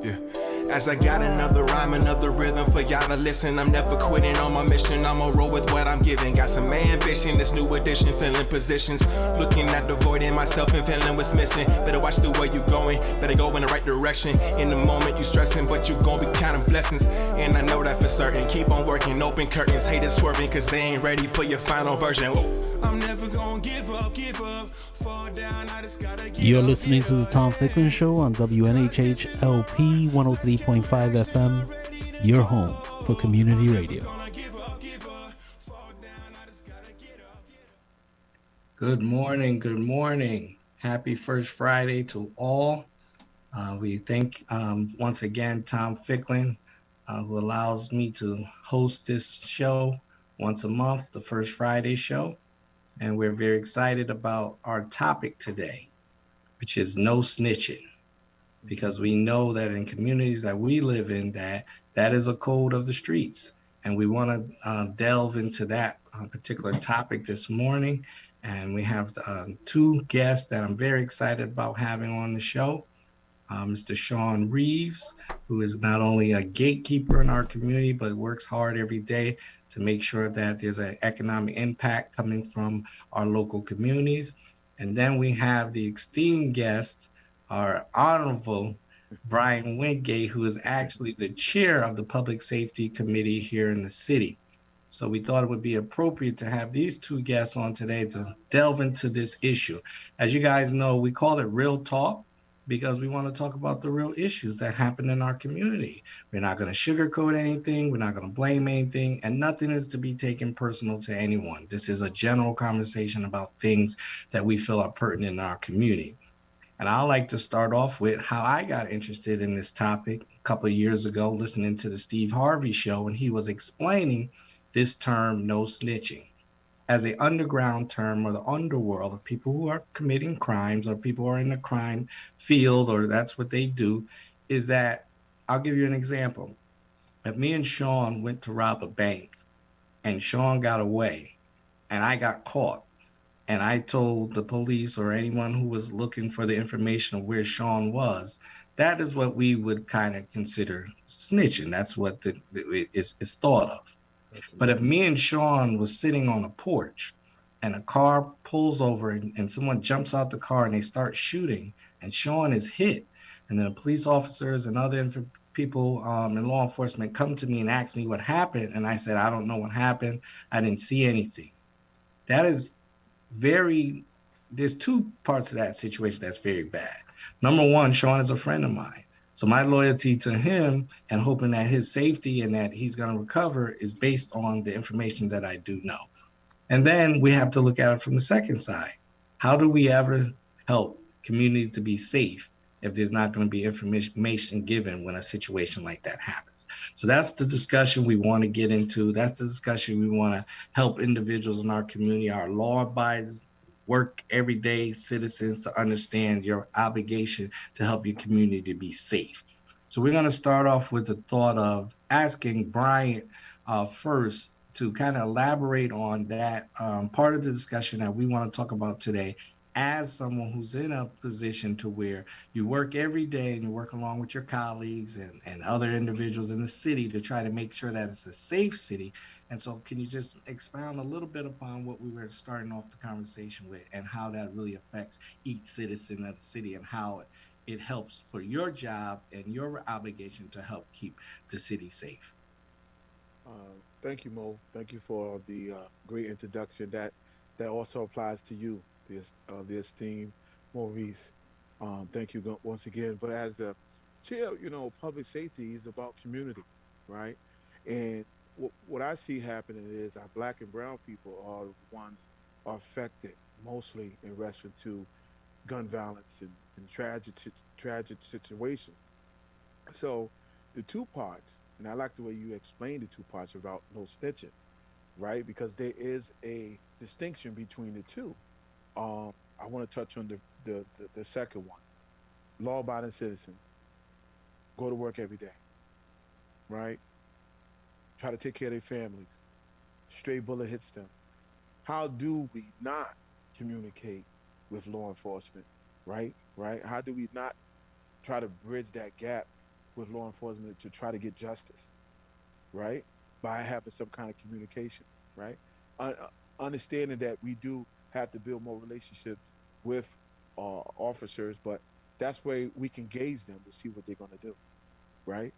Yeah. As I got another rhyme, another rhythm for y'all to listen. I'm never quitting on my mission. I'ma roll with what I'm giving. Got some ambition, this new edition, filling positions. Looking at the void in myself and feeling what's missing. Better watch the way you going, better go in the right direction. In the moment you stressing, but you gon' be counting blessings. And I know that for certain. Keep on working, open curtains, haters swerving, cause they ain't ready for your final version. Whoa. I'm never gonna give up. Fall down, I just gotta give You're listening to the Tom Ficklin Show on WNHH LP 103.5 FM, your home for community radio. Good morning. Happy First Friday to all. We thank once again Tom Ficklin, who allows me to host this show once a month, the First Friday show. And we're very excited about our topic today, which is no snitching, because we know that in communities that we live in, that is a code of the streets. And we want to delve into that particular topic this morning. And we have two guests that I'm very excited about having on the show. Mr. Sean Reeves, who is not only a gatekeeper in our community, but works hard every day to make sure that there's an economic impact coming from our local communities. And then we have the esteemed guest, our Honorable Brian Wingate, who is actually the chair of the Public Safety Committee here in the city. So we thought it would be appropriate to have these two guests on today to delve into this issue. As you guys know, we call it Real Talk, because we want to talk about the real issues that happen in our community. We're not going to sugarcoat anything. We're not going to blame anything, and nothing is to be taken personal to anyone. This is a general conversation about things that we feel are pertinent in our community. And I like to start off with how I got interested in this topic a couple of years ago, listening to the Steve Harvey show, and he was explaining this term, no snitching, as an underground term, or the underworld of people who are committing crimes, or people who are in the crime field, or that's what they do. Is that, I'll give you an example. If me and Sean went to rob a bank and Sean got away and I got caught, and I told the police or anyone who was looking for the information of where Sean was, that is what we would kind of consider snitching. That's what is thought of. But if me and Sean was sitting on a porch and a car pulls over and someone jumps out the car and they start shooting and Sean is hit, and then the police officers and other people in law enforcement come to me and ask me what happened, and I said, I don't know what happened. I didn't see anything. That is there's two parts of that situation that's very bad. Number one, Sean is a friend of mine. So my loyalty to him and hoping that his safety and that he's going to recover is based on the information that I do know. And then we have to look at it from the second side. How do we ever help communities to be safe if there's not going to be information given when a situation like that happens? So that's the discussion we want to get into. That's the discussion we want to help individuals in our community, our law-abiding, work everyday citizens to understand your obligation to help your community to be safe. So we're going to start off with the thought of asking Brian first to kind of elaborate on that part of the discussion that we want to talk about today, as someone who's in a position to where you work every day and you work along with your colleagues and other individuals in the city to try to make sure that it's a safe city. And so can you just expound a little bit upon what we were starting off the conversation with and how that really affects each citizen of the city and how it helps for your job and your obligation to help keep the city safe? Thank you, Mo. Thank you for the great introduction. That also applies to you, the esteemed Maurice. Thank you once again. But as the chair, public safety is about community, right? And what I see happening is our black and brown people are the ones are affected mostly in relation to gun violence and tragic situation. So the two parts, and I like the way you explained the two parts about no snitching, right? Because there is a distinction between the two. I want to touch on the second one. Law-abiding citizens go to work every day, right? Try to take care of their families. Stray bullet hits them. How do we not communicate with law enforcement, right? How do we not try to bridge that gap with law enforcement to try to get justice, right? By having some kind of communication, right? Understanding that we do have to build more relationships with officers, but that's where we can gauge them to see what they're going to do, right?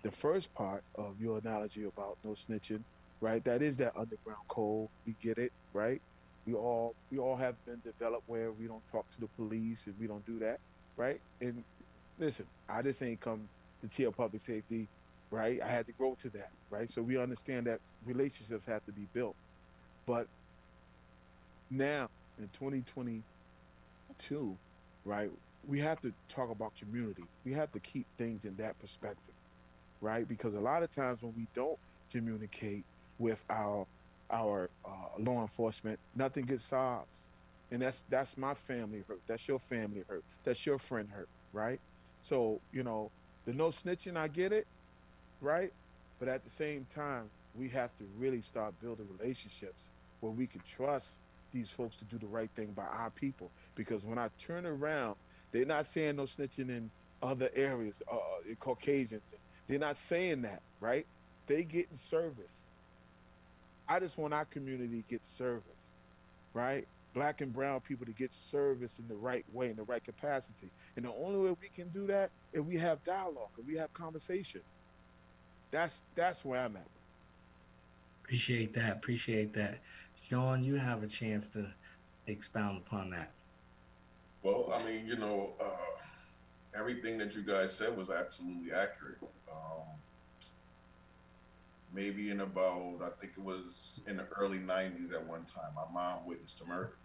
The first part of your analogy about no snitching, right? That is that underground code. We get it, right? We all have been developed where we don't talk to the police and we don't do that, right? And listen, I just ain't come to cheer public safety, right? I had to grow to that, right? So we understand that relationships have to be built. But now in 2022, right, we have to talk about community. We have to keep things in that perspective, right? Because a lot of times when we don't communicate with our law enforcement, nothing gets solved, and that's my family hurt. That's your family hurt. That's your friend hurt, right? So the no snitching, I get it, right? But at the same time, we have to really start building relationships where we can trust these folks to do the right thing by our people. Because when I turn around, they're not saying no snitching in other areas, in Caucasians. They're not saying that, right? They getting service. I just want our community to get service, right? Black and brown people to get service in the right way, in the right capacity. And the only way we can do that is we have dialogue, and we have conversation. That's where I'm at. Appreciate that. Appreciate that. Sean, you have a chance to expound upon that. Well, I mean, everything that you guys said was absolutely accurate. Maybe in about, I think it was in the early 90s at one time, my mom witnessed a murder.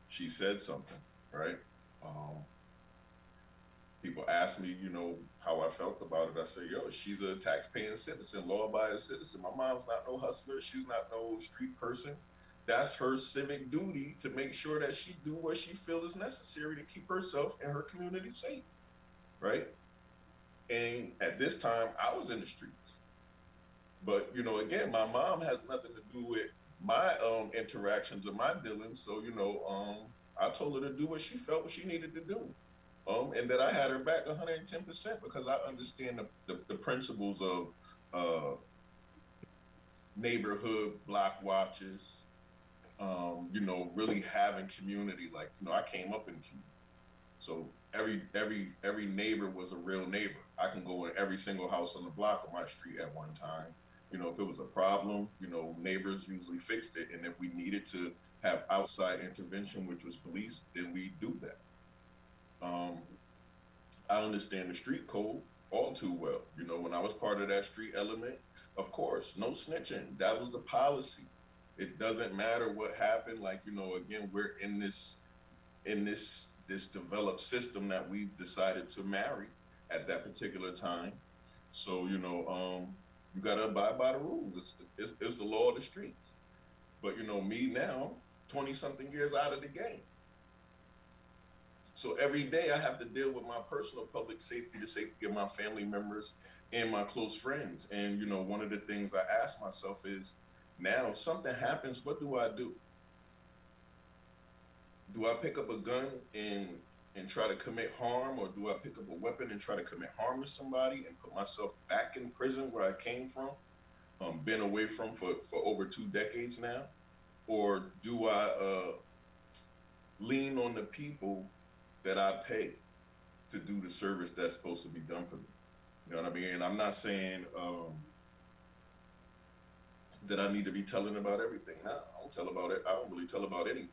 She said something, right? People asked me, how I felt about it. I said, yo, she's a tax-paying citizen, law-abiding citizen. My mom's not no hustler. She's not no street person. That's her civic duty to make sure that she do what she feels is necessary to keep herself and her community safe, right? And at this time, I was in the streets. But, again, my mom has nothing to do with my interactions or my dealings. So, I told her to do what she felt what she needed to do. And that I had her back 110% because I understand the principles of neighborhood block watches, really having community. Like, I came up in community. So every neighbor was a real neighbor. I can go in every single house on the block of my street at one time. If it was a problem, neighbors usually fixed it. And if we needed to have outside intervention, which was police, then we do that. I understand the street code all too well. When I was part of that street element, of course, no snitching. That was the policy. It doesn't matter what happened. Like, again, we're in this developed system that we've decided to marry at that particular time. So, you got to abide by the rules. It's the law of the streets. But, me now, 20-something years out of the game. So every day I have to deal with my personal public safety, the safety of my family members and my close friends. And, one of the things I ask myself is, now if something happens, what do I do? Do I pick up a gun and try to commit harm, or do I pick up a weapon and try to commit harm to somebody and put myself back in prison where I came from, been away from for over 2 decades now? Or do I lean on the people that I pay to do the service that's supposed to be done for me? You know what I mean? And I'm not saying that I need to be telling about everything. No, I don't tell about it. I don't really tell about anything.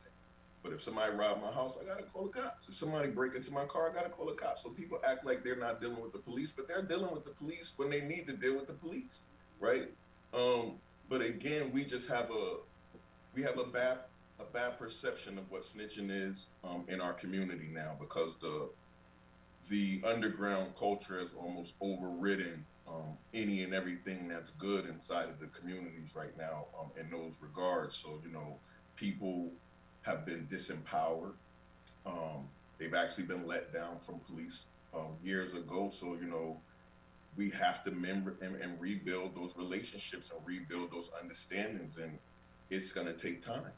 But if somebody robbed my house, I gotta call the cops. If somebody break into my car, I gotta call the cops. So people act like they're not dealing with the police, but they're dealing with the police when they need to deal with the police, right? But again, we just have a bad perception of what snitching is in our community now, because the underground culture has almost overridden any and everything that's good inside of the communities right now in those regards. So, people have been disempowered. They've actually been let down from police years ago. So, we have to remember and rebuild those relationships and rebuild those understandings. And it's going to take time.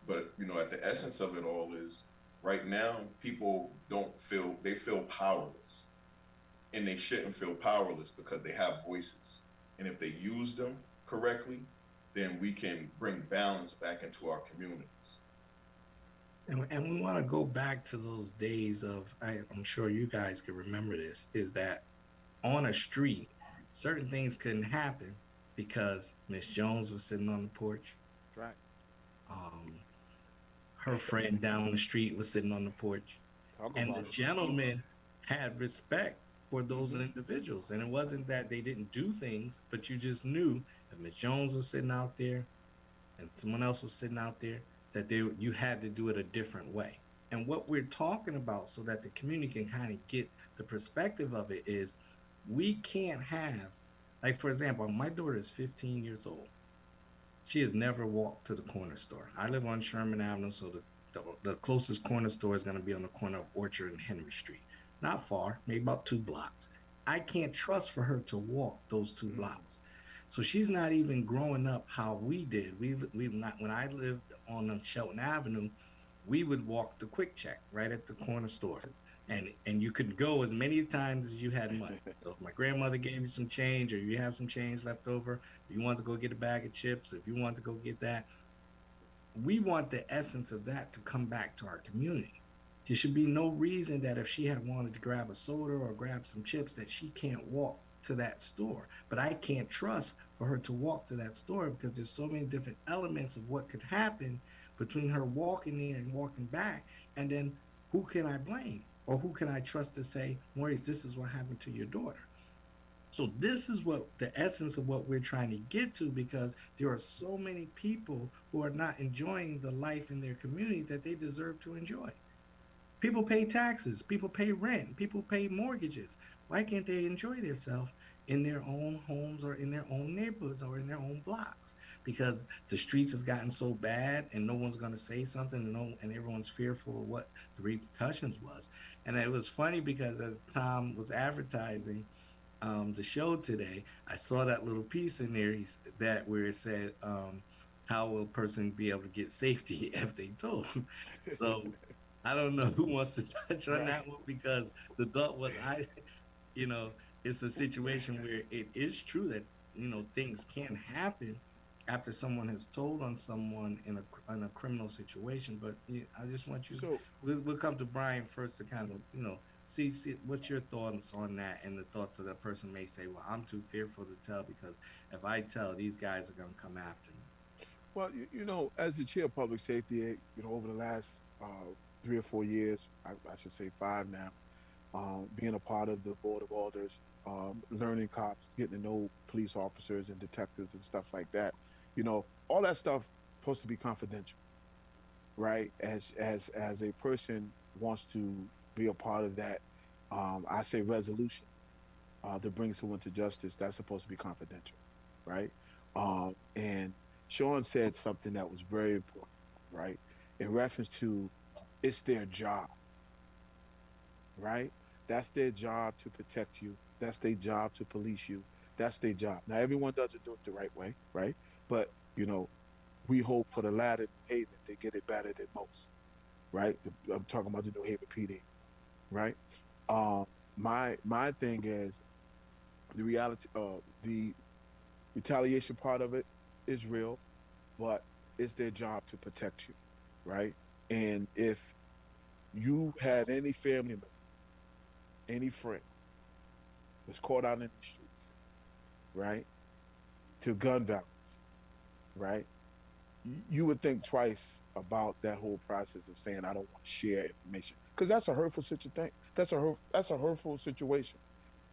But, at the essence of it all is, right now, people they feel powerless. and they shouldn't feel powerless because they have voices. And if they use them correctly, then we can bring balance back into our communities. And we want to go back to those days of, I'm sure you guys can remember this, is that on a street, certain things couldn't happen because Miss Jones was sitting on the porch. Right. Um, her friend down the street was sitting on the porch. Talk And about the it. gentleman had respect for those individuals. And it wasn't that they didn't do things, but you just knew that Miss Jones was sitting out there and someone else was sitting out there, that you had to do it a different way. And what we're talking about, so that the community can kind of get the perspective of it, is we can't have, like, for example, my daughter is 15 years old. She has never walked to the corner store. I live on Sherman Avenue, so the closest corner store is going to be on the corner of Orchard and Henry Street. Not far, maybe about 2 blocks. I can't trust for her to walk those 2 blocks. So she's not even growing up how we did. We not, when I lived on Shelton Avenue, we would walk the Quick Check right at the corner store. And you could go as many times as you had money. So if my grandmother gave you some change, or you have some change left over, if you want to go get a bag of chips, if you want to go get that, we want the essence of that to come back to our community. There should be no reason that if she had wanted to grab a soda or grab some chips, that she can't walk to that store. But I can't trust for her to walk to that store, because there's so many different elements of what could happen between her walking there and walking back. And then who can I blame? Or who can I trust to say, Maurice, this is what happened to your daughter? So this is what the essence of what we're trying to get to, because there are so many people who are not enjoying the life in their community that they deserve to enjoy. People pay taxes, people pay rent, people pay mortgages. Why can't they enjoy themselves in their own homes or in their own neighborhoods or in their own blocks? Because the streets have gotten so bad and no one's going to say something, and everyone's fearful of what the repercussions was. And it was funny because as Tom was advertising the show today, I saw that little piece in there where it said, how will a person be able to get safety if they told? So I don't know who wants to touch on that one, because the thought was, it's a situation where it is true that, things can happen after someone has told on someone in a criminal situation. But I just want you, we'll come to Brian first to kind of, see what's your thoughts on that, and the thoughts of that person may say, well, I'm too fearful to tell, because if I tell, these guys are going to come after me. Well, as the chair of public safety, over the last 3 or 4 years, I should say 5 now, being a part of the board of alders, learning cops, getting to know police officers and detectives and stuff like that. All that stuff supposed to be confidential, right? As a person wants to be a part of that, I say resolution to bring someone to justice, that's supposed to be confidential, right? And Sean said something that was very important, right? In reference to, it's their job, right? That's their job to protect you. That's their job to police you. That's their job. Now, everyone doesn't do it the right way, right? But, we hope for the latter behavior, they get it better than most, right? I'm talking about the New Haven PD, right? My thing is, the reality, the retaliation part of it is real, but it's their job to protect you, right? And if you had any family member, any friend that's caught out in the streets, right, to gun violence, right, you would think twice about that whole process of saying, I don't want to share information, because that's a hurtful thing. That's a hurtful situation.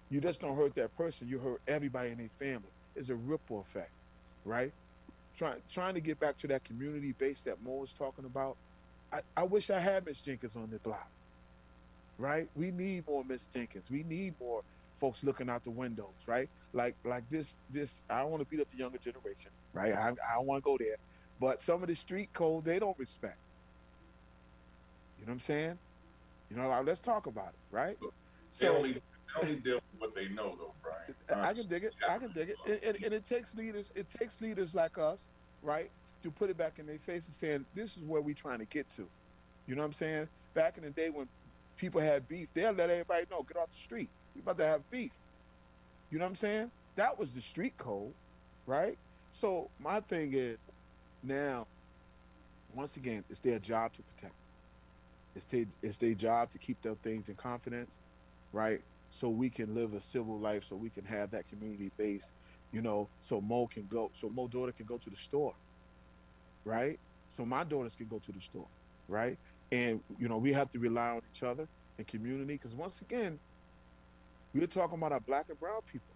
You just don't hurt that person, you hurt everybody in their family. It's a ripple effect, right? Trying to get back to that community base that Mo was talking about. I wish I had Miss Jenkins on the block, right? We need more Miss Jenkins. We need more folks looking out the windows, right? Like this. I don't want to beat up the younger generation, right? I don't want to go there, but some of the street code they don't respect. You know what I'm saying? Let's talk about it, right? They only deal with what they know, though, Brian. I can dig it. And it takes leaders. It takes leaders like us, right, to put it back in their face and saying, this is where we're trying to get to. You know what I'm saying? Back in the day when people had beef, they'll let everybody know, get off the street. We about to have beef. You know what I'm saying? That was the street code, right? So my thing is now, once again, it's their job to protect. It's their job to keep their things in confidence, right? So we can live a civil life, so we can have that community base, so Mo daughter can go to the store, right? So my daughters can go to the store, right? And we have to rely on each other and community, because once again, we're talking about our black and brown people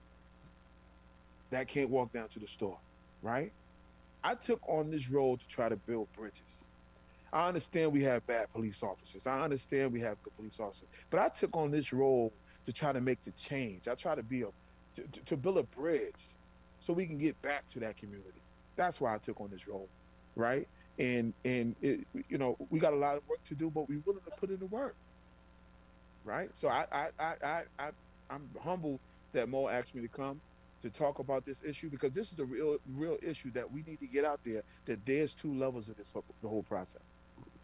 that can't walk down to the store, right? I took on this role to try to build bridges. I understand we have bad police officers. I understand we have good police officers, but I took on this role to try to make the change. I try to to build a bridge so we can get back to that community. That's why I took on this role, right? And we got a lot of work to do, but we're willing to put in the work, right? So I'm humbled that Mo asked me to come to talk about this issue, because this is a real issue that we need to get out there, that there's two levels of the whole process.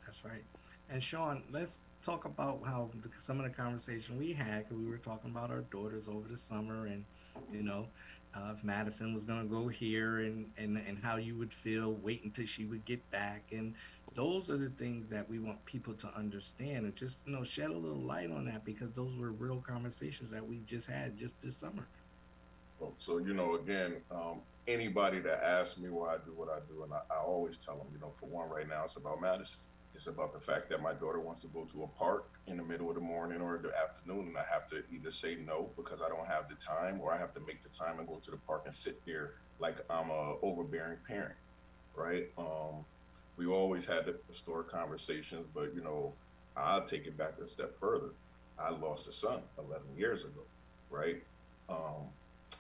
That's right. And Sean, let's talk about how some of the conversation we had, because we were talking about our daughters over the summer, and you know, if Madison was going to go here, and how you would feel waiting until she would get back, and those are the things that we want people to understand, and just shed a little light on that, because those were real conversations that we just had just this summer. So, again, anybody that asks me why I do what I do, and I always tell them, for one, right now, it's about Madison. It's about the fact that my daughter wants to go to a park in the middle of the morning or the afternoon, and I have to either say no because I don't have the time, or I have to make the time and go to the park and sit there like I'm a overbearing parent, right? We always had the historic conversations, but, I'll take it back a step further. I lost a son 11 years ago, right?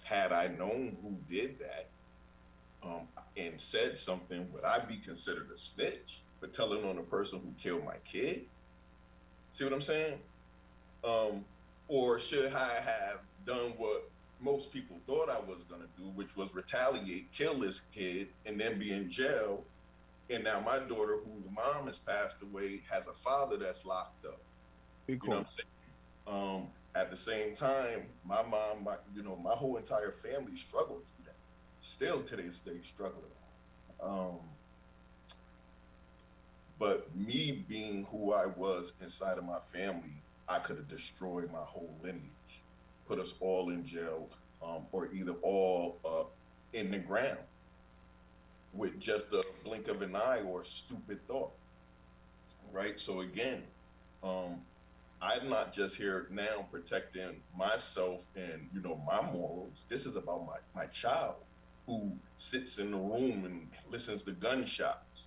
Had I known who did that and said something, would I be considered a snitch for telling on the person who killed my kid? See what I'm saying? Or should I have done what most people thought I was going to do, which was retaliate, kill this kid, and then be in jail? And now my daughter, whose mom has passed away, has a father that's locked up. You know what I'm saying? At the same time, my mom, my whole entire family struggled through that. Still to this day struggling. But me being who I was inside of my family, I could have destroyed my whole lineage, put us all in jail, or either all in the ground with just a blink of an eye or a stupid thought, right? So again, I'm not just here now protecting myself and, my morals. This is about my child who sits in the room and listens to gunshots,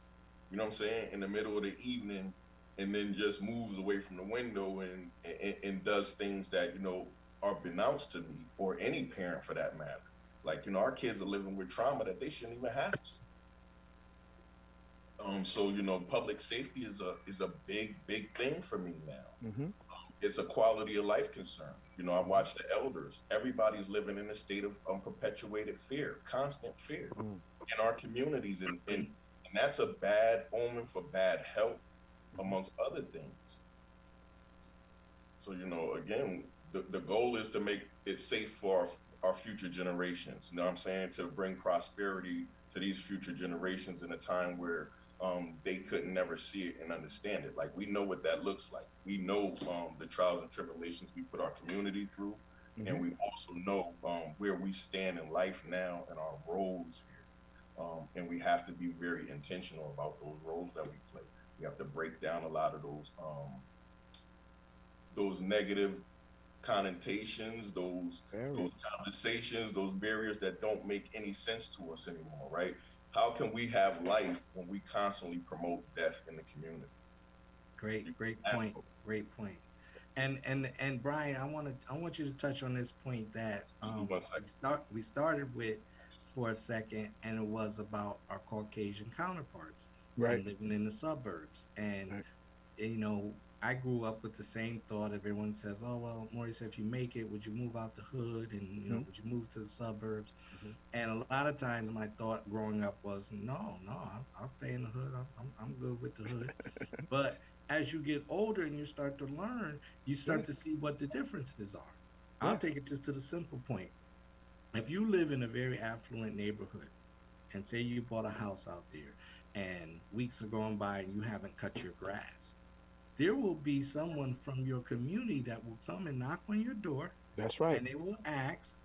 you know what I'm saying, in the middle of the evening, and then just moves away from the window and does things that, are denounced to me, or any parent for that matter. Like, our kids are living with trauma that they shouldn't even have to. So, public safety is a big thing for me now. Mm-hmm. It's a quality of life concern. I watch the elders. Everybody's living in a state of perpetuated fear, constant fear in our communities. And that's a bad omen for bad health, amongst other things. So, again, the goal is to make it safe for our future generations. You know what I'm saying? To bring prosperity to these future generations in a time where they couldn't never see it and understand it. Like, we know what that looks like. We know the trials and tribulations we put our community through, and we also know where we stand in life now and our roles here. And we have to be very intentional about those roles that we play. We have to break down a lot of those negative connotations, those conversations, those barriers that don't make any sense to us anymore, right? How can we have life when we constantly promote death in the community? Great point. Great point. And Brian, I want you to touch on this point that we started with for a second, and it was about our Caucasian counterparts, right, living in the suburbs. And I grew up with the same thought. Everyone says, "Oh well, Maurice, if you make it, would you move out the hood, and would you move to the suburbs?" And a lot of times, my thought growing up was, "No, I'll stay in the hood. I'm good with the hood." But as you get older and you start to learn, you Yeah, start to see what the differences are. I'll yeah, take it just to the simple point. If you live in a very affluent neighborhood and say you bought a house out there and weeks are going by and you haven't cut your grass, there will be someone from your community that will come and knock on your door that's right. and they will ask,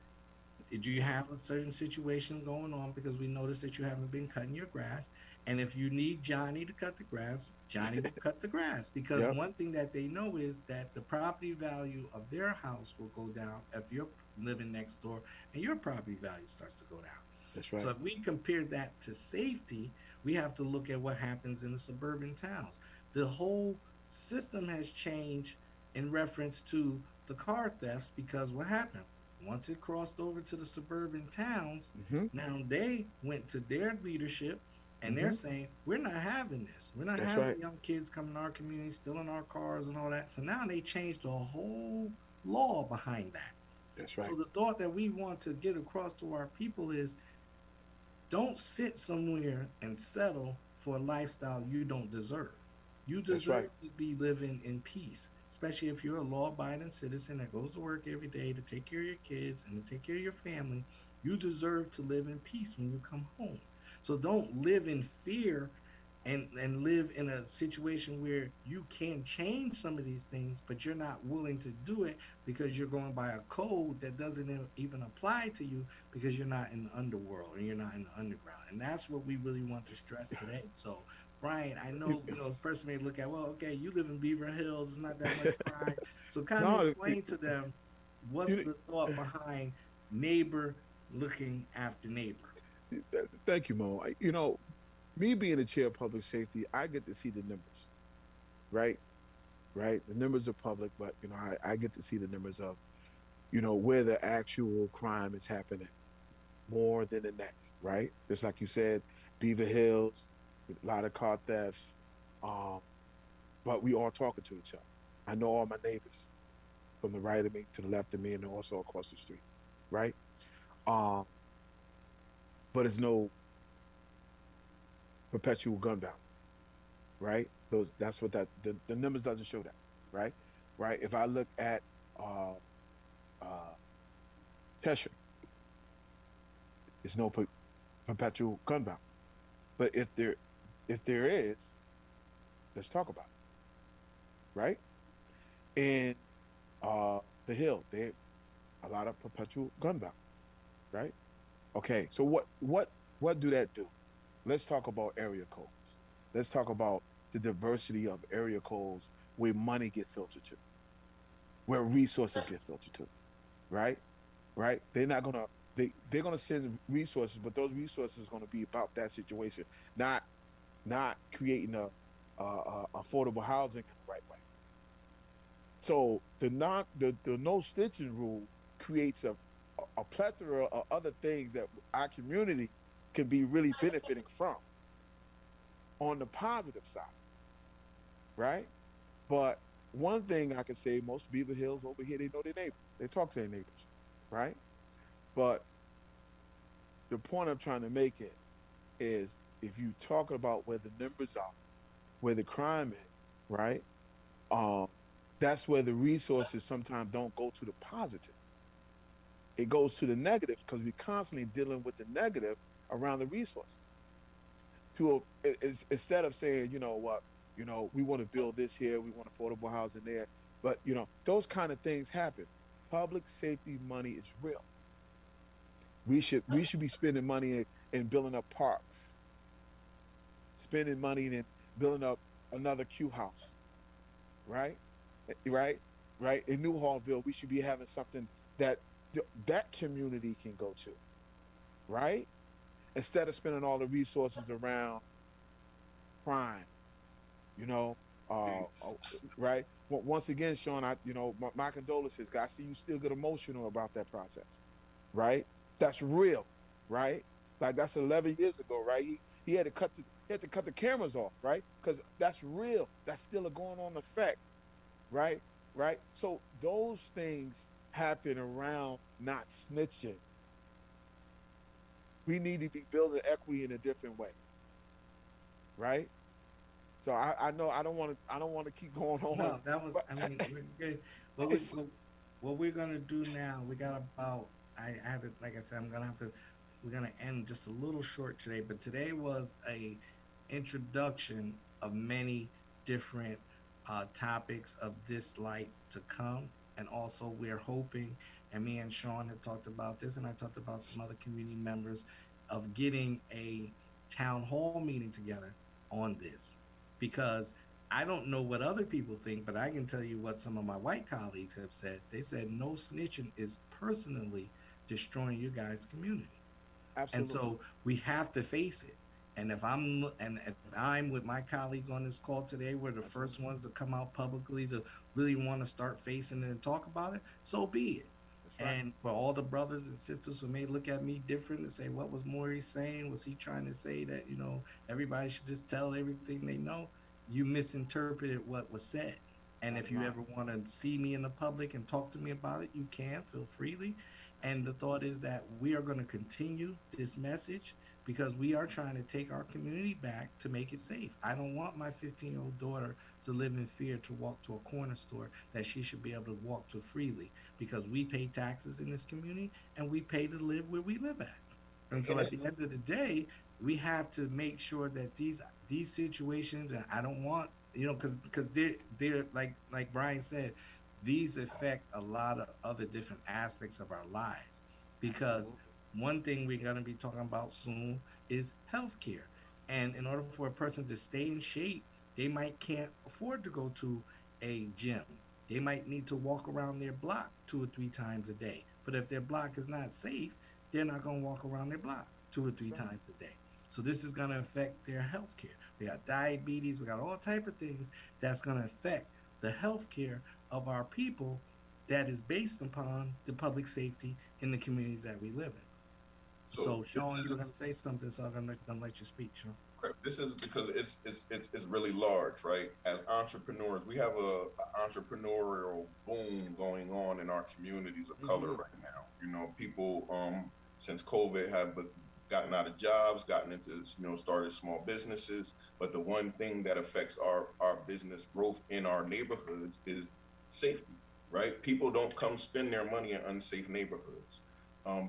do you have a certain situation going on? Because we noticed that you haven't been cutting your grass. And if you need Johnny to cut the grass, Johnny will cut the grass. Because Yep, one thing that they know is that the property value of their house will go down if you're living next door and your property value starts to go down. that's So right. if we compare that to safety, we have to look at what happens in the suburban towns. The whole system has changed in reference to the car thefts because what happened? Once it crossed over to the suburban towns, Mm-hmm. now they went to their leadership and they're Mm-hmm. saying, we're not having this. We're not That's having right. young kids coming to our community, stealing our cars and all that. So now they changed the whole law behind that. That's So right. the thought that we want to get across to our people is don't sit somewhere and settle for a lifestyle you don't deserve. You That's right. deserve to be living in peace, especially if you're a law abiding citizen that goes to work every day to take care of your kids and to take care of your family. You deserve to live in peace when you come home. So don't live in fear and live in a situation where you can change some of these things, but you're not willing to do it because you're going by a code that doesn't even apply to you because you're not in the underworld and you're not in the underground. And that's what we really want to stress today. So, Brian, I know the person may look at, well, okay, you live in Beaver Hills, it's not that much crime. So, kind of No, explain to them what's you, the thought behind neighbor looking after neighbor. thank you, Mo. Me being the chair of public safety, I get to see the numbers, right? Right. The numbers are public, but I get to see the numbers of where the actual crime is happening more than the next, right? Just like you said, Beaver Hills, a lot of car thefts, um, but we all talking to each other. I know all my neighbors from the right of me to the left of me, and also across the street, right? Um, but it's no perpetual gun violence, right? That's what the numbers doesn't show that, right? Right. If I look at uh, uh, Tesher, there's no perpetual gun violence. But if there is, let's talk about it, right? In the Hill, they a lot of perpetual gun violence, right? Okay, so what do that do? Let's talk about area codes. Let's talk about the diversity of area codes where money get filtered to, where resources get filtered to, right? Right? They're gonna send resources, but those resources are gonna be about that situation, not creating a affordable housing in the right way. So the no stitching rule creates a plethora of other things that our community can be really benefiting from on the positive side, right? But one thing I can say, most Beaver Hills over here, they know their neighbors. They talk to their neighbors, right? But the point I'm trying to make is if you talk about where the numbers are, where the crime is, right? Um, that's where the resources sometimes don't go to the positive. It goes to the negative because we're constantly dealing with the negative around the resources. Instead of saying, you know what, we want to build this here, we want affordable housing there, but those kind of things happen. Public safety money is real. We should be spending money in building up parks, spending money in building up another Q house, right? Right, right. In New Hallville, we should be having something that that community can go to, right? Instead of spending all the resources around crime, you know, right? Once again, Sean, my condolences. I see you still get emotional about that process, right? That's real, right? Like that's 11 years ago, right? He had to cut the cameras off, right? Because that's real. That's still a going on effect, right? Right. So those things happen around not snitching. We need to be building equity in a different way, right? So I know I don't want to keep going on, No, that was. but I mean, we're good. What we it's what we're gonna do now? We got about. I have to. Like I said, I'm gonna have to. We're gonna end just a little short today, but today was a introduction of many different topics of this light to come, and also we're hoping. And me and Sean had talked about this, and I talked about some other community members of getting a town hall meeting together on this because I don't know what other people think, but I can tell you what some of my white colleagues have said. They said no snitching is personally destroying you guys' community. And absolutely. so we have to face it. And if I'm with my colleagues on this call today, we're the first ones to come out publicly to really want to start facing it and talk about it, so be it. That's right. And for all the brothers and sisters who may look at me different and say, what was Maurice saying? Was he trying to say that, everybody should just tell everything they know? You misinterpreted what was said. And I if was you not. ever want to see me in the public and talk to me about it, you can feel freely. And the thought is that we are going to continue this message because we are trying to take our community back to make it safe. I don't want my 15-year-old daughter to live in fear to walk to a corner store that she should be able to walk to freely because we pay taxes in this community and we pay to live where we live at. And so And at it's the end of the day, we have to make sure that these situations, and I don't want, because they're like Brian said, these affect a lot of other different aspects of our lives. Because Absolutely. one thing we're going to be talking about soon is healthcare. And in order for a person to stay in shape, they might can't afford to go to a gym. They might need to walk around their block 2 or 3 times a day. But if their block is not safe, they're not going to walk around their block two or three That's right. times a day. So this is going to affect their health care. We got diabetes, we got all type of things that's going to affect the health care of our people that is based upon the public safety in the communities that we live in. so So Sean, you were going to say something, so I'm going to let you speak, Sean. this is because it's really large, right? As entrepreneurs, we have a entrepreneurial boom going on in our communities of color Mm-hmm. right now. People since COVID have gotten out of jobs, gotten into started small businesses. But the one thing that affects our business growth in our neighborhoods is safety, right? People don't come spend their money in unsafe neighborhoods.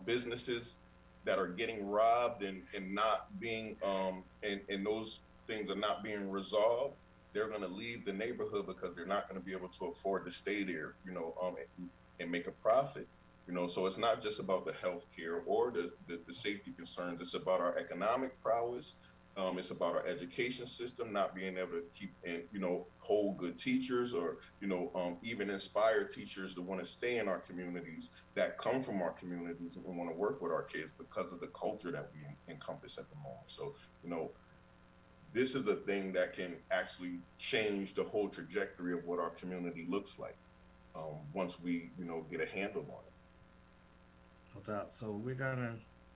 Businesses that are getting robbed and not being and those things are not being resolved, they're going to leave the neighborhood because they're not going to be able to afford to stay there, and make a profit. So it's not just about the health care or the safety concerns. It's about our economic prowess. It's about our education system not being able to keep and hold good teachers, or even inspire teachers to want to stay in our communities, that come from our communities, and want to work with our kids because of the culture that we encompass at the moment. So you know this is a thing that can actually change the whole trajectory of what our community looks like, once we get a handle on it. No doubt. So we got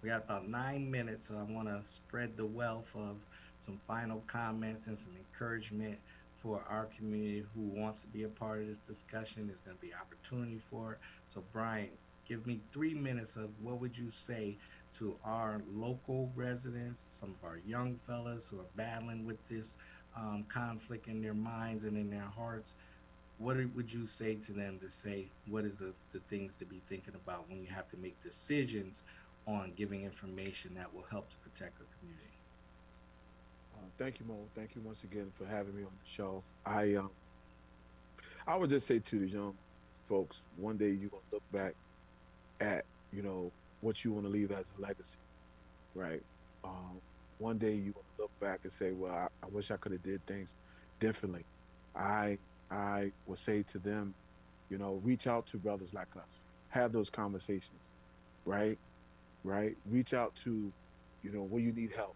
about 9 minutes. So I want to spread the wealth of some final comments and some encouragement for our community who wants to be a part of this discussion. There's going to be opportunity for it. So Brian, give me 3 minutes of what would you say to our local residents, some of our young fellas who are battling with this conflict in their minds and in their hearts. What would you say to them to say what is the things to be thinking about when you have to make decisions on giving information that will help to protect the community? Thank you, Mo. Thank you once again for having me on the show. I would just say to the young folks, one day you're gonna look back at what you want to leave as a legacy, right? Um, One day you're gonna look back and say, well, I wish I could have did things differently. I I would say to them, reach out to brothers like us, have those conversations, right? Right? Reach out to, where you need help.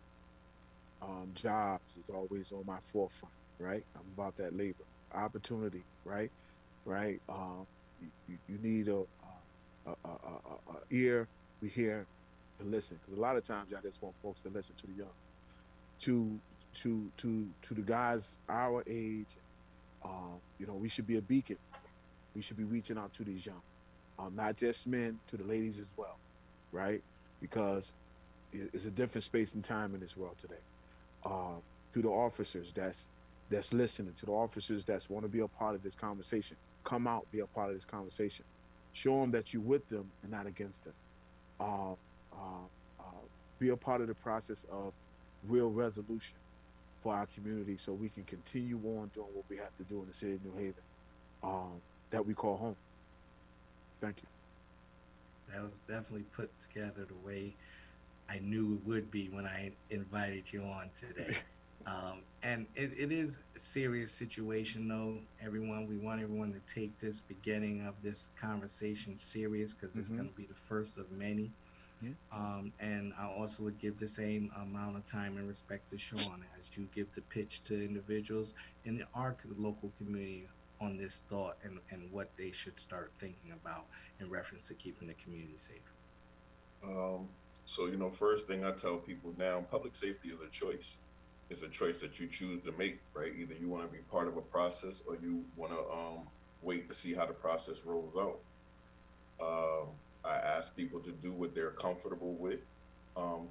Jobs is always on my forefront, right? I'm about that labor opportunity, right? Right? You need a ear. We hear to listen, because a lot of times y'all just want folks to listen to the young, to to the guys our age. We should be a beacon. We should be reaching out to these young, not just men, to the ladies as well, right? Because it's a different space and time in this world today. To the officers that's that's listening, to the officers that's want to be a part of this conversation. Come out, be a part of this conversation. Show them that you're with them and not against them. Uh, uh, be a part of the process of real resolution for our community, so we can continue on doing what we have to do in the city of New Haven, that we call home. Thank you. That was definitely put together the way I knew it would be when I invited you on today. And it is a serious situation, though. We want everyone to take this beginning of this conversation serious, because it's going to be the first of many. Yeah. And I also would give the same amount of time and respect to Sean as you give the pitch to individuals in our local community on this thought and what they should start thinking about in reference to keeping the community safe. So, first thing I tell people now, public safety is a choice. It's a choice that you choose to make, right? Either you want to be part of a process, or you want to wait to see how the process rolls out. I ask people to do what they're comfortable with,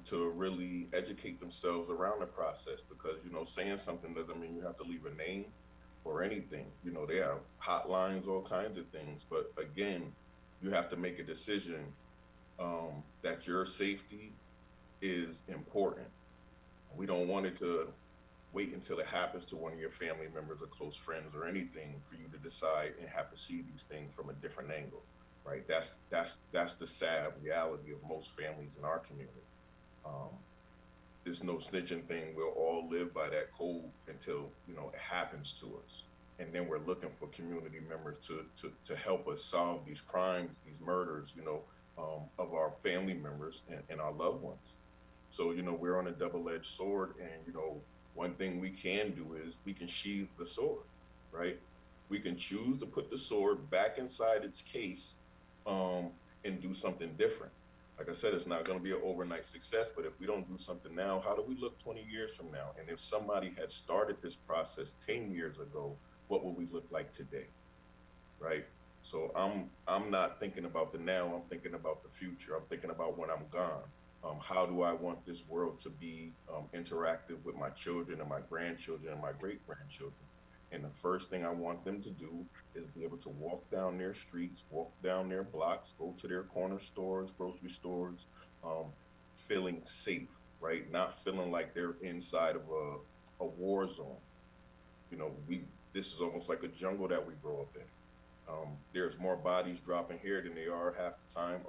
to really educate themselves around the process, because, saying something doesn't mean you have to leave a name or anything. They have hotlines, all kinds of things. But again, you have to make a decision that your safety is important. We don't want it to wait until it happens to one of your family members or close friends or anything for you to decide and have to see these things from a different angle, right? That's the sad reality of most families in our community. This no snitching thing, we'll all live by that code until it happens to us, and then we're looking for community members to help us solve these crimes, these murders, of our family members and our loved ones. So, we're on a double-edged sword, and, one thing we can do is we can sheathe the sword, right? We can choose to put the sword back inside its case, and do something different. Like I said, it's not going to be an overnight success, but if we don't do something now, how do we look 20 years from now? And if somebody had started this process 10 years ago, what would we look like today, right? So I'm not thinking about the now, I'm thinking about the future. I'm thinking about when I'm gone. How do I want this world to be interactive with my children and my grandchildren and my great-grandchildren? And the first thing I want them to do is be able to walk down their streets, walk down their blocks, go to their corner stores, grocery stores, feeling safe, right? Not feeling like they're inside of a war zone. This is almost like a jungle that we grow up in. There's more bodies dropping here than they are half the time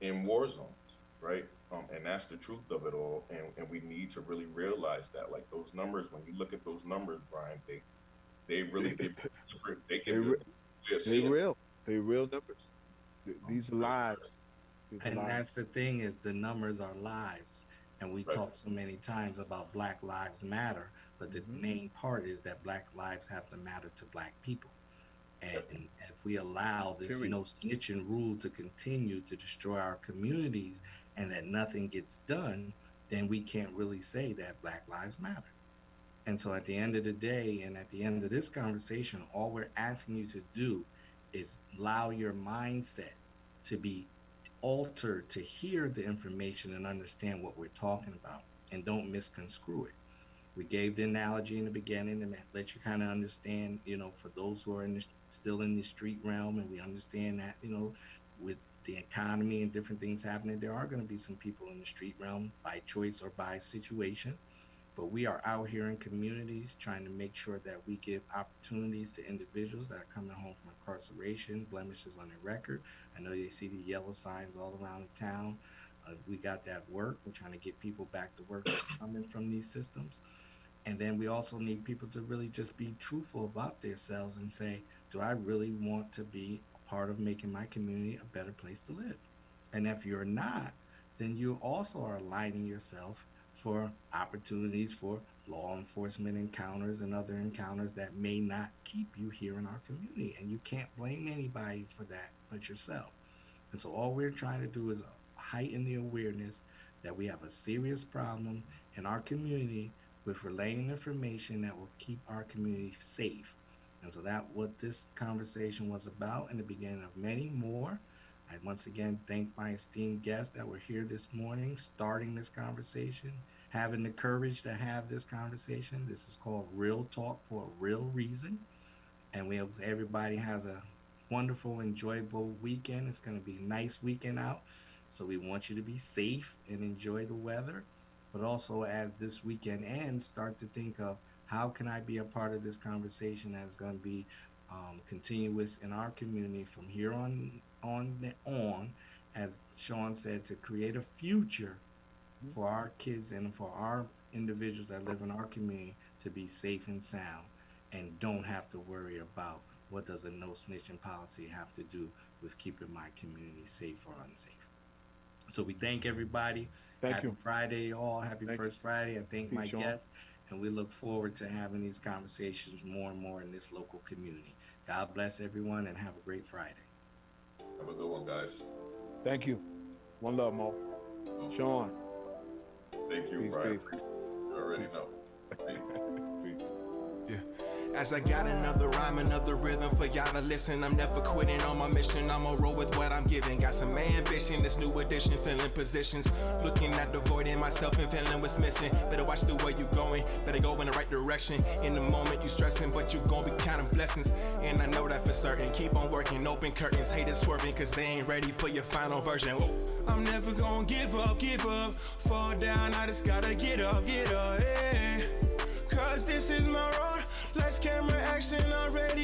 in war zones, right? And that's the truth of it all. And we need to really realize that, like, those numbers, when you look at those numbers, Brian, they really give different. They real numbers. These are lives. That's the thing, is the numbers are lives. And we talk so many times about Black Lives Matter, but the main part is that Black lives have to matter to Black people. And if we allow this no snitching rule to continue to destroy our communities and that nothing gets done, then we can't really say that Black lives matter. And so at the end of the day, and at the end of this conversation, all we're asking you to do is allow your mindset to be altered to hear the information and understand what we're talking about, and don't misconstrue it. We gave the analogy in the beginning and let you kind of understand, for those who are still in the street realm, and we understand that, with the economy and different things happening, there are going to be some people in the street realm by choice or by situation. But we are out here in communities trying to make sure that we give opportunities to individuals that are coming home from incarceration, blemishes on their record. I know they see the yellow signs all around the town. We got that work. We're trying to get people back to work that's coming from these systems. And then we also need people to really just be truthful about themselves and say, do I really want to be a part of making my community a better place to live? And if you're not, then you also are aligning yourself for opportunities for law enforcement encounters and other encounters that may not keep you here in our community. And you can't blame anybody for that but yourself. And so all we're trying to do is heighten the awareness that we have a serious problem in our community with relaying information that will keep our community safe. And so that's what this conversation was about, in the beginning of many more. I once again thank my esteemed guests that were here this morning, starting this conversation. having the courage to have this conversation. This is called Real Talk for a real reason. And we hope everybody has a wonderful, enjoyable weekend. It's going to be a nice weekend out. So we want you to be safe and enjoy the weather. But also, as this weekend ends, start to think of how can I be a part of this conversation that's going to be continuous in our community from here on, as Sean said, to create a future for our kids and for our individuals that live in our community to be safe and sound and don't have to worry about what does a no snitching policy have to do with keeping my community safe or unsafe. So we thank everybody. Happy Friday, all. Happy first Friday. I thank my guests, and we look forward to having these conversations more and more in this local community. God bless everyone, and have a great Friday. Have a good one, guys. Thank you. One love, Mo. Sean. Thank you, Brian. You already know. Yeah. As I got another rhyme, another rhythm for y'all to listen. I'm never quitting on my mission. I'ma roll with what I'm giving. Got some ambition, this new edition, filling positions. Looking at the void in myself and feeling what's missing. Better watch the way you going, better go in the right direction. In the moment you stressing, but you gon' be counting blessings. And I know that for certain. Keep on working, open curtains, haters swerving, cause they ain't ready for your final version. Whoa. I'm never gonna give up. Fall down, I just gotta get up, yeah. Cause this is my road. Lights, camera, action already.